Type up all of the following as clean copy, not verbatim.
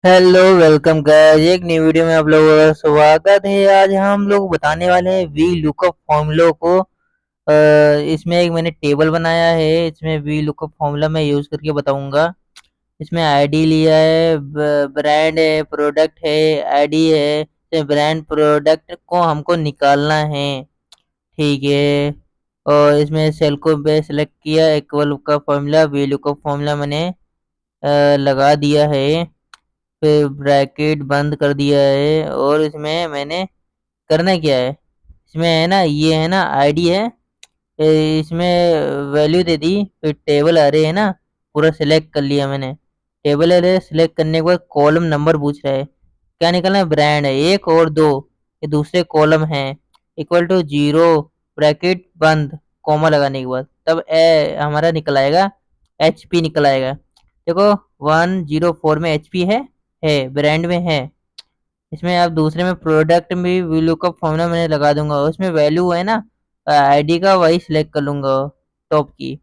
Hello welcome guys, एक नई video में आप लोगों का स्वागत है। आज हम लोग बताने वाले हैं वी लुकअप फॉर्मूला को। इसमें एक मैंने टेबल बनाया है। इसमें वी लुकअप फॉर्मूला मैं यूज करके बताऊंगा। इसमें आईडी लिया है, ब्रांड है, प्रोडक्ट है, आईडी है। ब्रांड प्रोडक्ट को हमको निकालना है, ठीक है। और इसमें सेल को पे सेलेक्ट किया, इक्वल का फॉर्मूला वी लुकअप फॉर्मूला मैंने लगा दिया है। फिर ब्रैकेट बंद कर दिया है। और इसमें मैंने करना क्या है, इसमें है ना, ये है ना आईडी है, इसमें वैल्यू दे दी। फिर टेबल अरे है ना, पूरा सिलेक्ट कर लिया मैंने। टेबल अरे सिलेक्ट करने के बाद कॉलम नंबर पूछ रहा है, क्या निकलना है, ब्रांड है 1 और 2, ये दूसरे कॉलम है। इक्वल टू 0, ब्रैकेट बंद, कॉमा लगाने के बाद तब हमारा निकल आएगा, एचपी निकल आएगा। देखो 104 में एचपी है ब्रांड में है। इसमें आप दूसरे में प्रोडक्ट में भी लुकअप फॉर्मूला मैंने लगा दूंगा। उसमें वैल्यू है ना आईडी का, वही सिलेक्ट कर लूंगा टॉप की।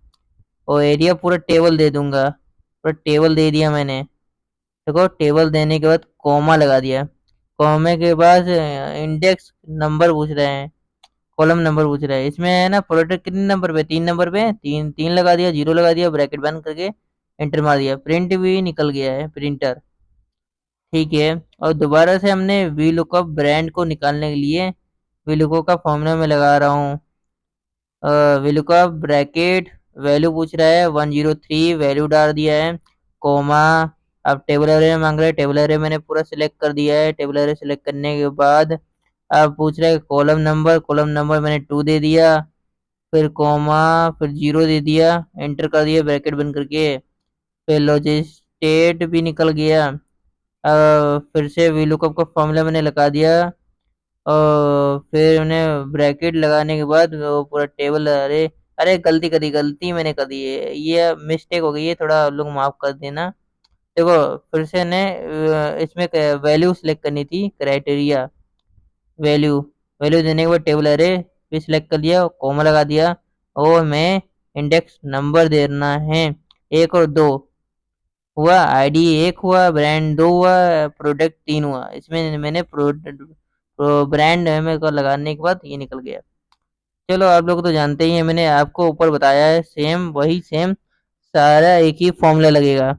और एरिया पूरा टेबल दे दूंगा, पूरा टेबल दे दिया मैंने। देखो टेबल देने के बाद कॉमा लगा दिया। कॉमे के बाद इंडेक्स नंबर पूछ रहे हैं, कॉलम नंबर पूछ रहा है। इसमें है ना प्रोडक्ट कितने नंबर पे, 3 नंबर पे, तीन तीन लगा दिया, 0 लगा दिया, ब्रैकेट बंद करके एंटर मार दिया। प्रिंट भी निकल गया है, प्रिंटर, ठीक है। और दोबारा से हमने वी लुकअप ब्रांड को निकालने के लिए वी लुकअप का फॉर्मूला में लगा रहा हूँ। वी लुकअप ब्रैकेट, वैल्यू पूछ रहा है 103, वैल्यू डाल दिया है, कोमा। अब टेबल एरे मांग रहा है, टेबल एरे मैंने पूरा सिलेक्ट कर दिया है। टेबल एरे सिलेक्ट करने के बाद अब पूछ रहा है कॉलम नंबर, कॉलम नंबर मैंने 2 दे दिया। फिर कोमा, फिर 0 दे दिया, एंटर कर दिया ब्रैकेट बंद करके। फिर लॉजिस्टेट भी निकल गया। फिर से वी लुकअप का फॉर्मूला मैंने लगा दिया। और फिर उन्हें ब्रैकेट लगाने के बाद वो पूरा टेबल, अरे अरे गलती मैंने कर दी है, ये मिस्टेक हो गई है, थोड़ा आप लोग माफ कर देना। देखो फिर से ने इसमें वैल्यू सिलेक्ट करनी थी, क्राइटेरिया वैल्यू। वैल्यू देने के बाद टेबल अरे भी सिलेक्ट कर दिया, कॉमा लगा दिया। और मैं इंडेक्स नंबर देना है 1 और 2 हुआ, आईडी 1 हुआ, ब्रांड 2 हुआ, प्रोडक्ट 3 हुआ। इसमें मैंने प्रोडक्ट ब्रांड में को लगाने के बाद ये निकल गया। चलो आप लोग तो जानते ही हैं, मैंने आपको ऊपर बताया है, सेम वही सेम सारा एक ही फॉर्मूला लगेगा।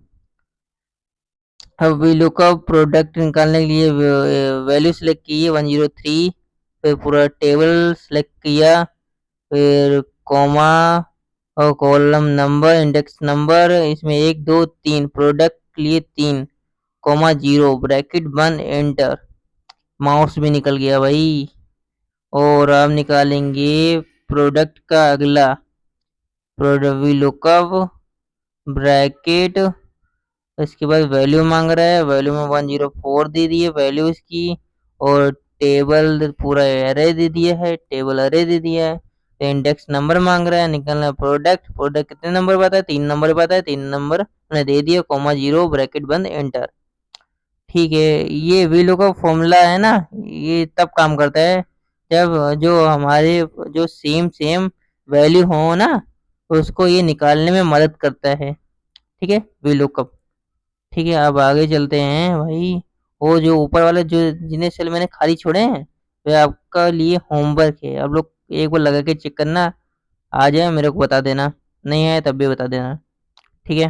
अब वी लुकअप प्रोडक्ट निकालने के लिए वैल्यू सेलेक्ट की है 103। फिर पूरा टेबल सेलेक्ट किया, फिर कॉमा और कॉलम नंबर, इंडेक्स नंबर, इसमें 1 2 3, प्रोडक्ट के लिए 3, कॉमा 0, ब्रैकेट बंद, एंटर। माउस भी निकल गया भाई। और अब निकालेंगे प्रोडक्ट का अगला। प्रोडक्ट वी लुकअप ब्रैकेट, इसके बाद वैल्यू मांग रहा है, वैल्यू में 104 दे दी है वैल्यू इसकी। और टेबल पूरा एरे दे दिया है, टेबल एरे दे दिया है। तो इंडेक्स नंबर मांग रहा है, निकलना प्रोडक्ट, प्रोडक्ट कितने नंबर पे आता है, 3 नंबर पे आता है, 3 नंबर मैंने दे दिया, कॉमा 0, ब्रैकेट बंद, एंटर। ठीक है। ये वीलो का फॉर्मूला है ना, ये तब काम करता है जब जो हमारे जो सेम सेम वैल्यू हो ना, उसको ये निकालने में मदद करता है, ठीक है, वीलो का। ठीक है, अब आगे चलते हैं भाई। वो जो ऊपर वाले जो जिन्हें सेल मैंने खाली छोड़े हैं, वे आपका लिए होमवर्क है। आप लोग एक बार लगा के चेक करना, आ जाए मेरे को बता देना, नहीं आए तब भी बता देना, ठीक है।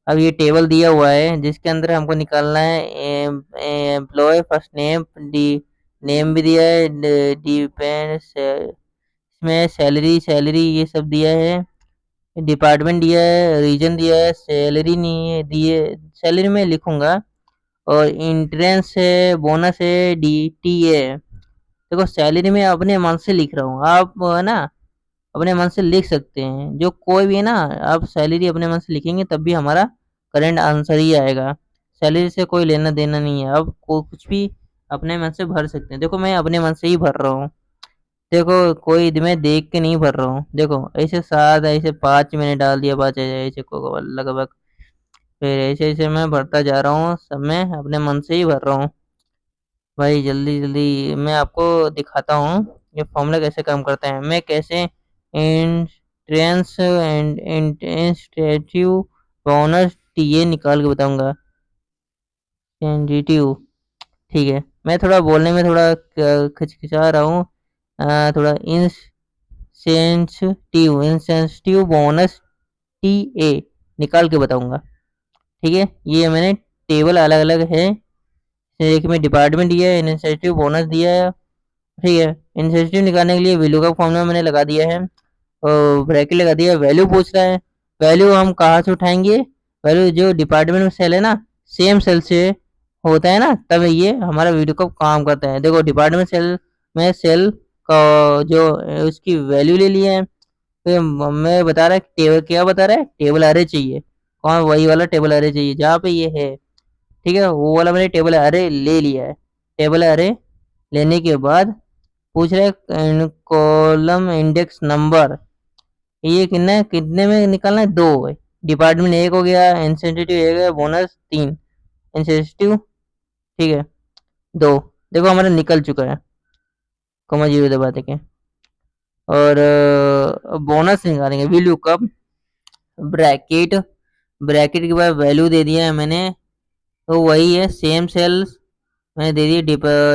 अब ये टेबल दिया हुआ है जिसके अंदर हमको निकालना है employee first name, D name भी दिया है, डिपेंड इसमें सैलरी, सैलरी ये सब दिया है, डिपार्टमेंट दिया है, रीजन दिया है, सैलरी नहीं है दिए, सैलरी में लिखूंगा। और इंट्रेंस है, बोनस है, डी है। देखो सैलरी में अपने मन से लिख रहा हूँ, आप है ना अपने मन से लिख सकते हैं, जो कोई भी है ना, आप सैलरी अपने मन से लिखेंगे तब भी हमारा करेंट आंसर ही आएगा। सैलरी से कोई लेना देना नहीं है, आप कुछ भी अपने मन से भर सकते हैं। देखो मैं अपने मन से ही भर रहा हूँ, देखो कोई मैं देख के नहीं भर रहा हूँ। देखो ऐसे 7, ऐसे 5 मैंने डाल दिया, 5 ऐसे को लगभग। फिर ऐसे ऐसे मैं भरता जा रहा हूँ, सब मैं अपने मन से ही भर रहा हूँ। भाई जल्दी जल्दी मैं आपको दिखाता हूँ ये फॉर्मूला कैसे काम करता है, मैं कैसे इंट्रेंस एंड इंस्टेटिव बोनस टीए निकाल के बताऊंगा। सेंसिटिव, ठीक है। मैं थोड़ा बोलने में थोड़ा खिचखिचा रहा हूँ। थोड़ा insensitive, insensitive bonus T A निकाल के बताऊंगा, ठीक है। ये मैंने टेबल अलग अलग है, एक में डिपार्टमेंट दिया है, इंसेंसिटिव बोनस दिया है, ठीक है। इंसेंसिटिव निकालने के लिए वैल्यू का फॉर्मूला मैंने लगा दिया है और ब्रैकेट लगा दिया। वैल्यू पूछ रहा है, वैल्यू हम कहाँ से उठाएंगे? वैल्यू जो डिपार्टमेंट में सेल है ना, सेम सेल से होता है ना, तब ये हमारा वीडियो का काम करता है। देखो डिपार्टमेंट सेल में सेल का जो उसकी वैल्यू ले लिया है। फिर मैं बता रहा है टेबल, क्या बता रहा है, टेबल अरे चाहिए। कौन? वही वाला टेबल अरे चाहिए जहाँ पे ये है, ठीक है। वो वाला मैंने टेबल अरे ले लिया है। टेबल अरे लेने के बाद पूछ रहे कॉलम इंडेक्स नंबर, ये कितने में निकालना है? दो है। डिपार्टमेंट एक हो गया, इंसेंटिव एक है, बोनस तीन। इंसेंटिव, ठीक है, दो। देखो हमारा निकल चुका है, कॉमा जीरो दबा देंगे और बोनस निकालेंगे। वैल्यू कब? ब्रैकेट, ब्रैकेट के बाद वैल्यू दे दिया है मैंने, तो वही है सेम सेल्स मैंने दे दी।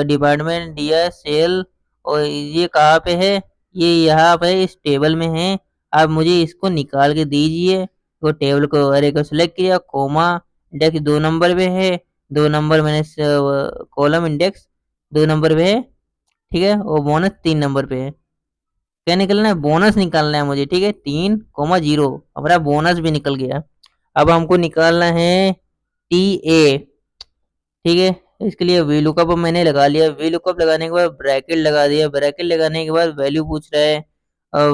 डिपार्टमेंट दिया है सेल, और ये कहाँ पे है? ये यहाँ पे इस टेबल में है। आप मुझे इसको निकाल के दीजिए। तो टेबल को अरे को सिलेक्ट किया, कोमा इंडेक्स 2 नंबर पे है, 2 नंबर मैंने कॉलम इंडेक्स 2 नंबर पे है, ठीक है। और बोनस 3 नंबर पे है। क्या निकलना है? बोनस निकालना है मुझे, ठीक है। 3,0 हमारा बोनस भी निकल गया। अब हमको निकालना है टी ए, ठीक है। इसके लिए वी लुकअप मैंने लगा लिया। वी लुकअप लगाने के बाद ब्रैकेट लगा दिया। ब्रैकेट लगाने के बाद वैल्यू पूछ रहा है,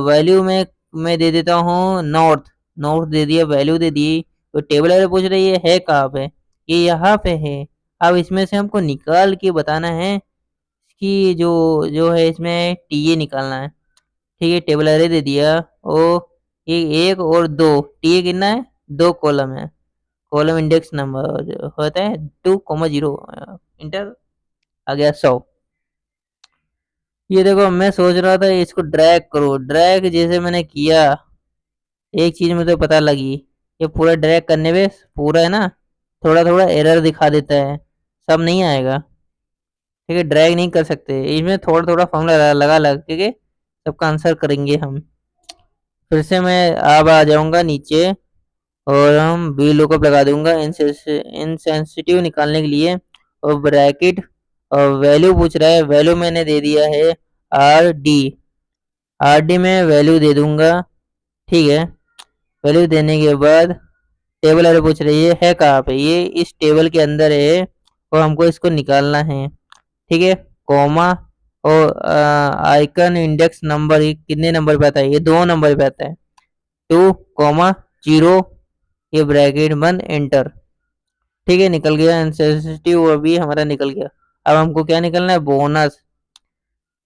वैल्यू में मैं दे देता हूँ नॉर्थ, नॉर्थ दे दिया, वैल्यू दे दी। तो टेबल वाले पूछ रही है कहाँ पे? ये यहाँ पे है। अब इसमें से हमको निकाल के बताना है कि जो जो है इसमें टी ए निकालना है, ठीक है। टेबल अरे दे दिया। ओ ये एक और दो, टी ए कितना है? 2 कॉलम है। कॉलम इंडेक्स नंबर होता है 2,0, इंटर आ गया 100। ये देखो मैं सोच रहा था इसको ड्रैग करो, ड्रैग जैसे मैंने किया, एक चीज मुझे पता लगी, ये पूरा ड्रैग करने पे पूरा है ना, थोड़ा थोड़ा एरर दिखा देता है, सब नहीं आएगा, ठीक है। ड्रैग नहीं कर सकते इसमें, थोड़ा थोड़ा फॉर्मूला लगा लगा के सबका आंसर करेंगे हम। फिर से मैं अब आ जाऊंगा नीचे और हम वी लुकअप लगा दूंगा इंसेंसिटिव निकालने के लिए। और ब्रैकेट और वैल्यू पूछ रहा है, वैल्यू मैंने दे दिया है आर डी, आर डी में वैल्यू दे दूंगा, ठीक है। वैल्यू देने के बाद टेबल वाले पूछ रही है कहाँ पे? ये इस टेबल के अंदर है और हमको इसको निकालना है, ठीक है। कॉमा और आइकन इंडेक्स नंबर, ये कितने नंबर पे आता है? ये 2 नंबर पे आता है। 2,0, ये ब्रैकेट बंद, एंटर, ठीक है। निकल गया इंसेंसिटिव, अभी हमारा निकल गया। अब हमको क्या निकलना है? बोनस।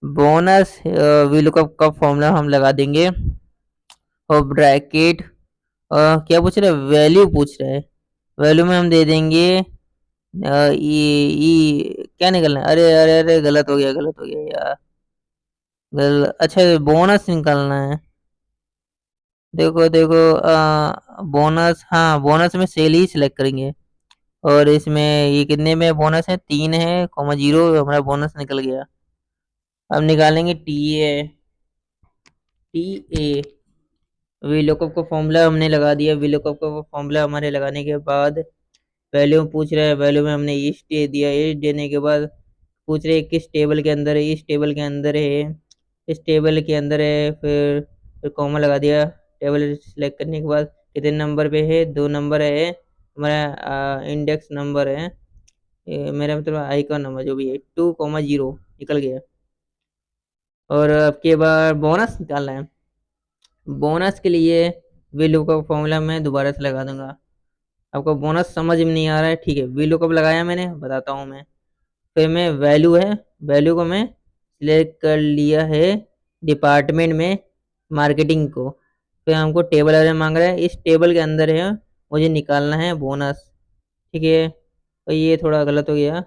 बोनस वी लुकअप का फॉर्मूला हम लगा देंगे और ब्रैकेट, क्या पूछ रहे हैं? वैल्यू पूछ रहे हैं। वैल्यू में हम दे देंगे क्या निकलना है? अरे अरे अरे गलत हो गया, गलत हो गया यार, अच्छा बोनस निकालना है। देखो देखो बोनस, हाँ बोनस में सेल ही सिलेक्ट करेंगे। और इसमें ये कितने में बोनस है? 3 है, 0 हमारा बोनस निकल गया। अब निकालेंगे T A, T A V lookup का फॉर्मूला हमने लगा दिया। वी लुकअप का फॉर्मूला हमारे लगाने के बाद वैल्यू पूछ रहा है, वैल्यू में हमने ईस्ट दे दिया। ईस्ट देने के बाद पूछ रहे किस टेबल के अंदर है? इस टेबल के अंदर है, इस टेबल के अंदर है। फिर कॉमा लगा दिया। टेबल सेलेक्ट करने के बाद कितने नंबर पे है? 2 नंबर है, हमारा इंडेक्स नंबर है, मेरा मतलब आइकन नंबर जो भी है, 2,0 निकल गया। और अब के बाद बोनस निकालना है। बोनस के लिए वी लुकअप फॉर्मूला मैं दोबारा से लगा दूंगा। आपको बोनस समझ में नहीं आ रहा है, ठीक है। वी लुकअप लगाया मैंने, बताता हूँ मैं। फिर मैं वैल्यू है, वैल्यू को मैं सिलेक्ट कर लिया है डिपार्टमेंट में, मार्केटिंग को। फिर हमको टेबल अरे मांग रहा है, इस टेबल के अंदर है, मुझे निकालना है बोनस, ठीक है। तो ये थोड़ा गलत हो गया।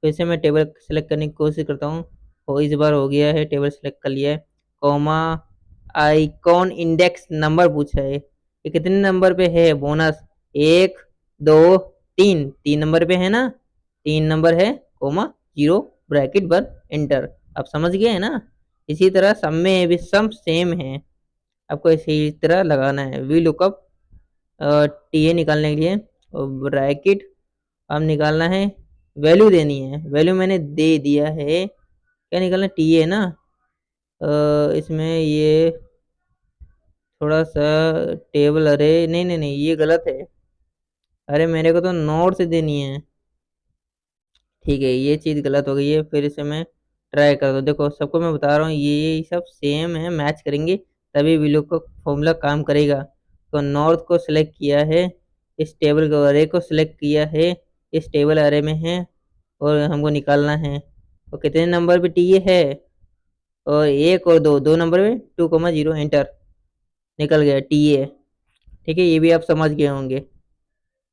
फिर से मैं टेबल सेलेक्ट करने की कोशिश करता हूँ, और इस बार हो गया है, टेबल सेलेक्ट कर लिया है। कॉमा आइकॉन इंडेक्स नंबर पूछ रहा है, ये कितने नंबर पे है बोनस? 1, 2, 3, 3 नंबर पे है ना, 3 नंबर है, कोमा 0 ब्रैकेट बंद एंटर। आप समझ गए हैं ना। इसी तरह सब में भी सम सेम है, आपको इसी तरह लगाना है। वी लुकअप टी ए निकालने के लिए ब्रैकेट अब निकालना है, वैल्यू देनी है। वैल्यू मैंने दे दिया है, क्या निकालना, टी ए ना। इसमें ये थोड़ा सा टेबल, अरे नहीं नहीं नहीं ये गलत है। अरे मेरे को तो नोट से देनी है। ठीक है, ये चीज़ गलत हो गई है, फिर इसे मैं ट्राई कर दो। देखो सबको मैं बता रहा हूँ ये सब सेम है, मैच करेंगे तभी विलो का फॉर्मूला काम करेगा। तो नॉर्थ को सिलेक्ट किया है, इस टेबल को अरे को सिलेक्ट किया है, इस टेबल अरे में है, और हमको निकालना है। और कितने नंबर पे टी है, और एक और दो, दो नंबर पे 2,0 एंटर। निकल गया टी ए। ठीक है, ये भी आप समझ गए होंगे,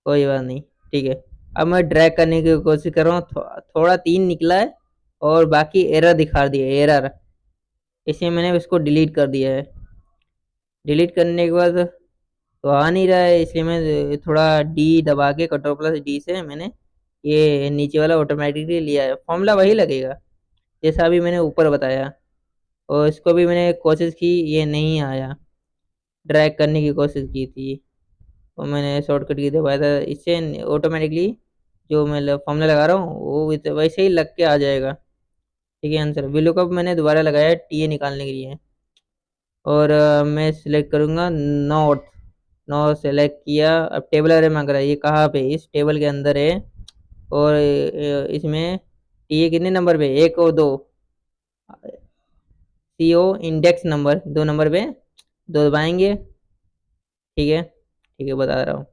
कोई बात नहीं। ठीक है, अब मैं ड्रैग करने की कोशिश कर रहा हूँ, थोड़ा 3 निकला है और बाकी एरर दिखा दिया, एरर, इसलिए मैंने इसको डिलीट कर दिया है। डिलीट करने के बाद तो आ नहीं रहा है, इसलिए मैं थोड़ा डी दबा के Ctrl+D से मैंने ये नीचे वाला ऑटोमेटिकली लिया है। फॉर्मूला वही लगेगा जैसा अभी मैंने ऊपर बताया, और इसको भी मैंने कोशिश की, ये नहीं आया। ड्रैग करने की कोशिश की थी और मैंने शॉर्टकट की दबाया था, इससे ऑटोमेटिकली जो मैं फॉर्मूला लगा रहा हूँ वो वैसे ही लग के आ जाएगा। ठीक है, आंसर VLOOKUP मैंने दोबारा लगाया टी ए निकालने के लिए। और मैं सिलेक्ट करूँगा नॉर्थ। नॉर्थ सेलेक्ट किया, अब टेबल अरे मांग रहा है, ये कहाँ पे, इस टेबल के अंदर है। और इसमें टी ए कितने नंबर पे, एक और दो, सी ओ इंडेक्स नंबर 2 नंबर पे, दो दबाएंगे। ठीक है, ठीक है बता रहा हूँ,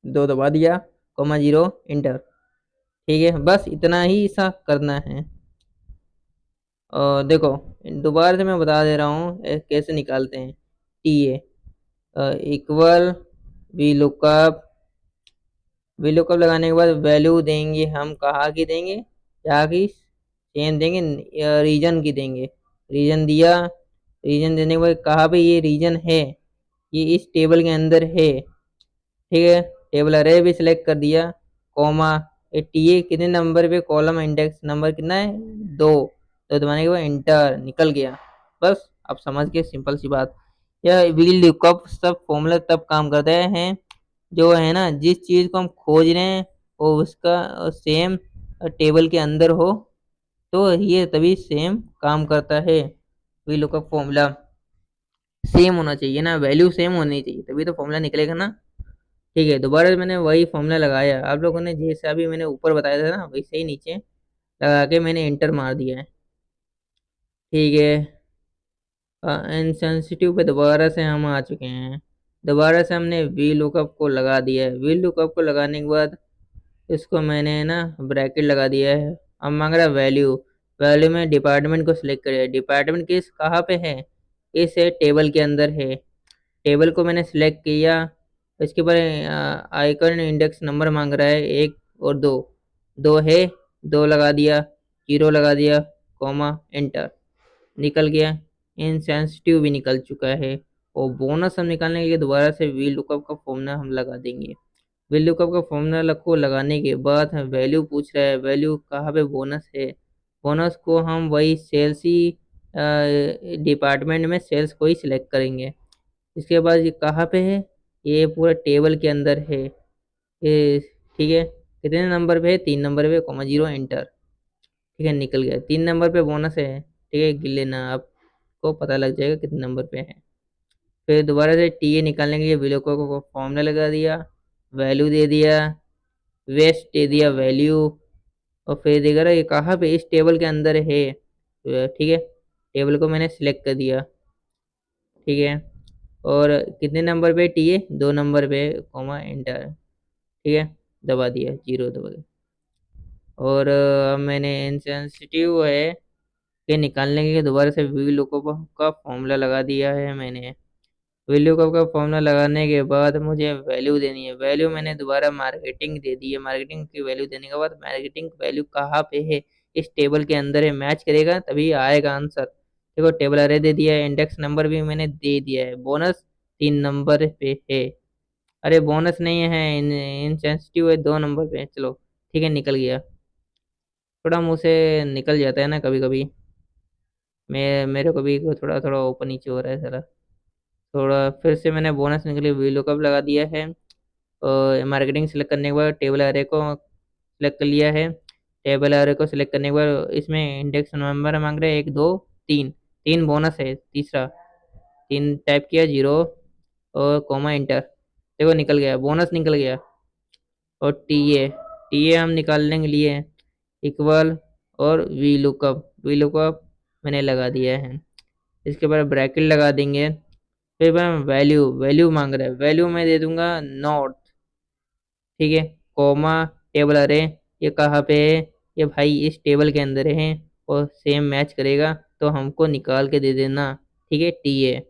दो दबा दिया, 0 इंटर। ठीक है, बस इतना ही सा करना है। और देखो दोबारा से मैं बता दे रहा हूँ कैसे निकालते हैं। T A equal V lookup, V lookup लगाने के बाद वैल्यू देंगे हम, कहाँ की देंगे, यहाँ की चेन देंगे, रीजन की देंगे। रीजन दिया, रीजन देने के बाद कहाँ पे ये रीजन है, ये इस टेबल के अंदर है। ठीक है, टेबल अरे भी सिलेक्ट कर दिया, कॉमा टी ए कितने नंबर पे, कॉलम इंडेक्स नंबर कितना है, 2। तो दबाने के बाद इंटर, निकल गया। बस आप समझ गए, सिंपल सी बात। यह व्हील लुकअप सब फॉर्मूला तब काम करते हैं जो है ना, जिस चीज़ को हम खोज रहे हैं वो उसका सेम टेबल के अंदर हो, तो ये तभी सेम काम करता है। व्हील लुकअप फॉर्मूला सेम होना चाहिए ना, वैल्यू सेम होनी चाहिए तभी तो फॉर्मूला निकलेगा ना। ठीक है, दोबारा मैंने वही फॉर्मूला लगाया, आप लोगों ने जैसे अभी मैंने ऊपर बताया था ना वैसे ही नीचे लगा के मैंने इंटर मार दिया है। ठीक है, इनसेंसिटिव पे दोबारा से हम आ चुके हैं। दोबारा से हमने वी लुकअप को लगा दिया है। वी लुकअप को लगाने के बाद इसको मैंने ना ब्रैकेट लगा दिया है। अब मांग रहा है वैल्यू, वैल्यू में डिपार्टमेंट को सिलेक्ट करिए। डिपार्टमेंट किस कहाँ पे है, इस टेबल के अंदर है। टेबल को मैंने सिलेक्ट किया, इसके बाद आइकन इंडेक्स नंबर मांग रहा है, 1 और 2, 2 है, 2 लगा दिया, 0 लगा दिया, कॉमा एंटर, निकल गया। इनसेंसिटिव भी निकल चुका है। और बोनस हम निकालने के लिए दोबारा से वी लुकअप का फॉर्मूला हम लगा देंगे। वी लुकअप का फॉर्मूला को लगाने के बाद हम वैल्यू पूछ रहा है, वैल्यू कहाँ पे बोनस है, बोनस को हम वही सेल्स ही डिपार्टमेंट में सेल्स को ही सिलेक्ट करेंगे। इसके बाद ये कहाँ पे है, ये पूरा टेबल के अंदर है ये। ठीक है, कितने नंबर पे है, 3 नंबर पे, 0 एंटर। ठीक है, निकल गया, 3 नंबर पे बोनस है। ठीक है, गिन लेना, आपको पता लग जाएगा कितने नंबर पे है। फिर दोबारा से टी ए निकालने के लिए विलोको को फॉर्मूला लगा दिया, वैल्यू दे दिया, वेस्ट दे दिया वैल्यू, और फिर देख रहा ये कहाँ पे, इस टेबल के अंदर है। ठीक है, टेबल को मैंने सिलेक्ट कर दिया। ठीक है, और कितने नंबर पे टी ए, 2 नंबर पे, कॉमा एंटर। ठीक है, दबा दिया, 0 दबा दिया। और मैंने इनसेंसिटिव है के निकालने के लिए दोबारा से वी लुकअप का फॉर्मूला लगा दिया है मैंने। वी लुकअप का फॉर्मूला लगाने के बाद मुझे वैल्यू देनी है। वैल्यू मैंने दोबारा मार्केटिंग दे दी है। मार्केटिंग की वैल्यू देने के बाद मार्केटिंग वैल्यू कहाँ पे है, इस टेबल के अंदर है, मैच करेगा तभी आएगा आंसर। देखो टेबल अरे दे दिया है, इंडेक्स नंबर भी मैंने दे दिया है, बोनस 3 नंबर पे है। अरे बोनस नहीं है, इनसेंसिटिव है 2 नंबर पे, चलो ठीक है, निकल गया। थोड़ा मुंह से निकल जाता है ना कभी कभी। मैं मेरे को भी थोड़ा थोड़ा ऊपर नीचे हो रहा है सारा। थोड़ा फिर से मैंने बोनस निकले वी लुकअप लगा दिया है। और मार्केटिंग सेलेक्ट करने के बाद टेबल एरे को सेलेक्ट कर लिया है। टेबल एरे को सिलेक्ट करने के बाद इसमें इंडेक्स नंबर मांग रहे हैं, एक दो तीन। तीन बोनस है तीसरा। तीन टाइप किया, जीरो और कॉमा इंटर। देखो निकल गया, बोनस निकल गया। और टी ए हम निकालने के लिए इक्वल और वी लुकअप मैंने लगा दिया है। इसके बाद ब्रैकेट लगा देंगे। फिर मैं वैल्यू वैल्यू मांग रहा है, वैल्यू मैं दे दूंगा नॉट। ठीक है, कॉमा टेबल अरे, ये कहाँ पे है? ये भाई इस टेबल के अंदर है और सेम मैच करेगा तो हमको निकाल के दे देना। ठीक है, टी ए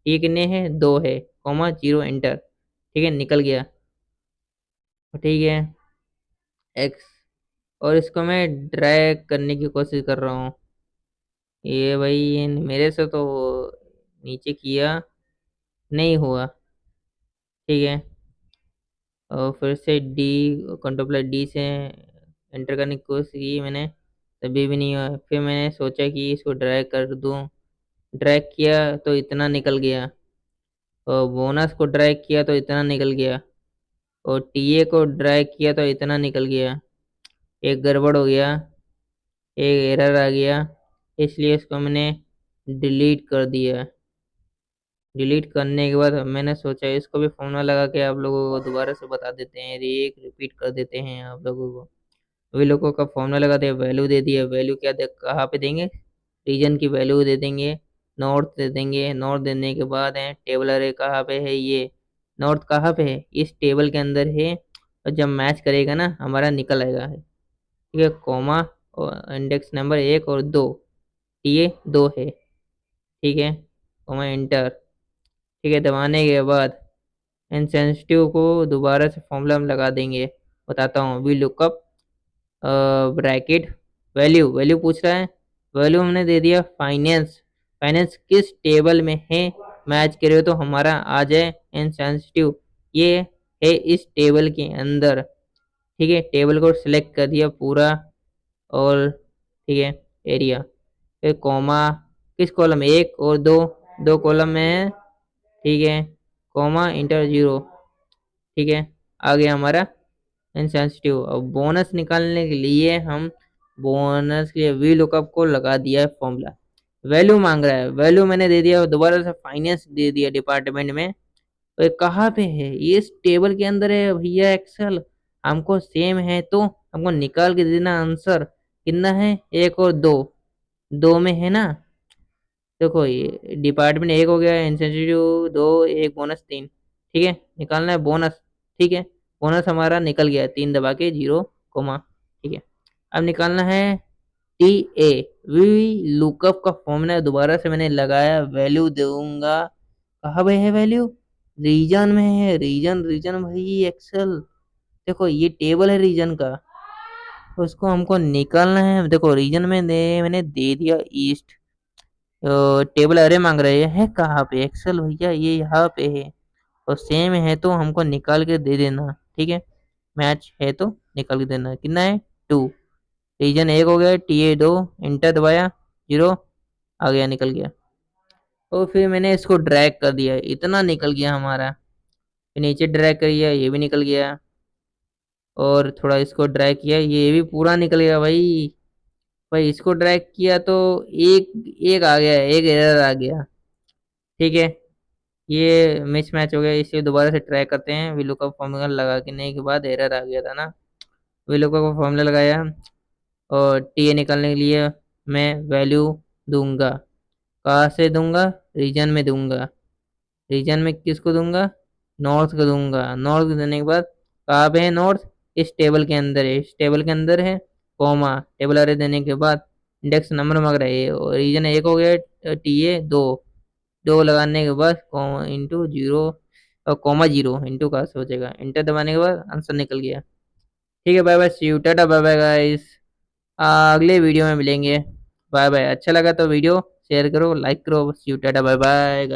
कितने हैं? दो है, कॉमा जीरो एंटर। ठीक है, निकल गया। ठीक है, एक्स। और इसको मैं ड्रैग करने की कोशिश कर रहा हूँ। ये भाई मेरे से तो नीचे किया, नहीं हुआ। ठीक है, और फिर से डी, कंट्रोल+D से एंटर करने की कोशिश की मैंने, तभी भी नहीं हुआ। फिर मैंने सोचा कि इसको ड्रैग कर दूं। ड्रैग किया तो इतना निकल गया। और बोनस को ड्रैग किया तो इतना निकल गया। और टीए को ड्रैग किया तो इतना निकल गया। एक गड़बड़ हो गया, एक एरर आ गया, इसलिए इसको मैंने डिलीट कर दिया। डिलीट करने के बाद मैंने सोचा इसको भी फॉर्मूला लगा के आप लोगों को दोबारा से बता देते हैं, एक रिपीट कर देते हैं आप लोगों को। वे लोगों का फॉर्मूला लगाते हैं, वैल्यू दे दिया। वैल्यू क्या दे, कहाँ पे देंगे? रीजन की वैल्यू दे देंगे। नॉर्थ दे देंगे। नॉर्थ देने के बाद है टेबल अरे कहाँ पे है? ये नॉर्थ कहाँ पे है? इस टेबल के अंदर है। और जब मैच करेगा ना हमारा निकल आएगा है। ठीक है, कॉमा और इंडेक्स नंबर एक और दो, ये दो है। ठीक है, कॉमा इंटर। ठीक है, दबाने के बाद इनसेंसिटिव को दोबारा से फॉर्मूला में लगा देंगे। बताता हूँ, V lookup bracket value, value पूछ रहा है। वैल्यू हमने दे दिया फाइनेंस। फाइनेंस किस टेबल में है? मैच करे तो हमारा आ जाए इनसेंसिटिव, ये है इस टेबल के अंदर। ठीक है, टेबल को सिलेक्ट कर दिया पूरा। और ठीक है, एरिया। फिर कॉमा, किस कॉलम में? एक और दो, दो कॉलम में है। ठीक है, कॉमा इंटर जीरो। ठीक है, आ गया हमारा इनसेंसिटिव। अब बोनस निकालने के लिए हम बोनस के लिए वी लुकअप को लगा दिया है फॉर्मूला। वैल्यू मांग रहा है, वैल्यू मैंने दे दिया, दोबारा से फाइनेंस दे दिया डिपार्टमेंट में। तो ये कहाँ पे है? ये इस टेबल के अंदर है भैया, एक्सेल। हमको सेम है तो हमको निकाल के देना आंसर। कितना है? एक और दो, दो में है ना। देखो ये डिपार्टमेंट एक हो गया, इंसेंटिव दो, एक बोनस तीन। ठीक है, निकालना है बोनस। ठीक है, बोनस हमारा निकल गया, तीन दबा के जीरो कोमा। ठीक है, अब निकालना है टी ए। वी लुकअप का फॉर्मूला दोबारा से मैंने लगाया, वैल्यू दूंगा। कहाँ पे है वैल्यू? रीजन में है। रीजन, रीजन भाई एक्सेल। देखो ये टेबल है रीजन का, उसको हमको निकालना है। देखो रीजन में मैंने दे दिया ईस्ट। टेबल अरे मांग रहे हैं कहाँ पे? एक्सेल भैया, ये यहाँ पे है। और सेम है तो हमको निकाल के दे देना। ठीक है, मैच है तो निकाल के देना। कितना है? टू। रीजन एक हो गया, टी ए दो। इंटर दबाया, जीरो। आ गया, निकल गया। और फिर मैंने इसको ड्रैग कर दिया, इतना निकल गया हमारा। फिर नीचे ड्रैग करिए, ये भी निकल गया। और थोड़ा इसको ड्रैग किया, ये भी पूरा निकल गया भाई। भाई इसको ड्रैग किया तो एक एक आ गया, एक एरर आ गया। ठीक है, ये मिस मैच हो गया, इसे दोबारा से ट्राई करते हैं। वीलुक का फॉर्मूला लगाने के बाद एरर आ गया था ना। वीलुक का फॉर्मूला लगाया और टी ए निकालने के लिए मैं वैल्यू दूंगा। कहाँ से दूंगा? रीजन में दूंगा। रीजन में किसको दूंगा? नॉर्थ को दूंगा। नॉर्थ देने के बाद कहाँ पे है नॉर्थ? इस टेबल के अंदर है, इस टेबल के अंदर है। कॉमा टेबल अरे देने के बाद इंडेक्स नंबर मांग रहा है, और रीजन एक हो गया, टी ए दो। दो लगाने के बाद कॉमा इंटू जीरो, और कॉमा जीरो इंटू का से बचेगा। इंटर दबाने के बाद आंसर निकल गया। ठीक है, bye bye, see you, tata, bye bye guys. अगले वीडियो में मिलेंगे। Bye bye. अच्छा लगा तो वीडियो शेयर करो, लाइक करो। See you, tata, bye bye.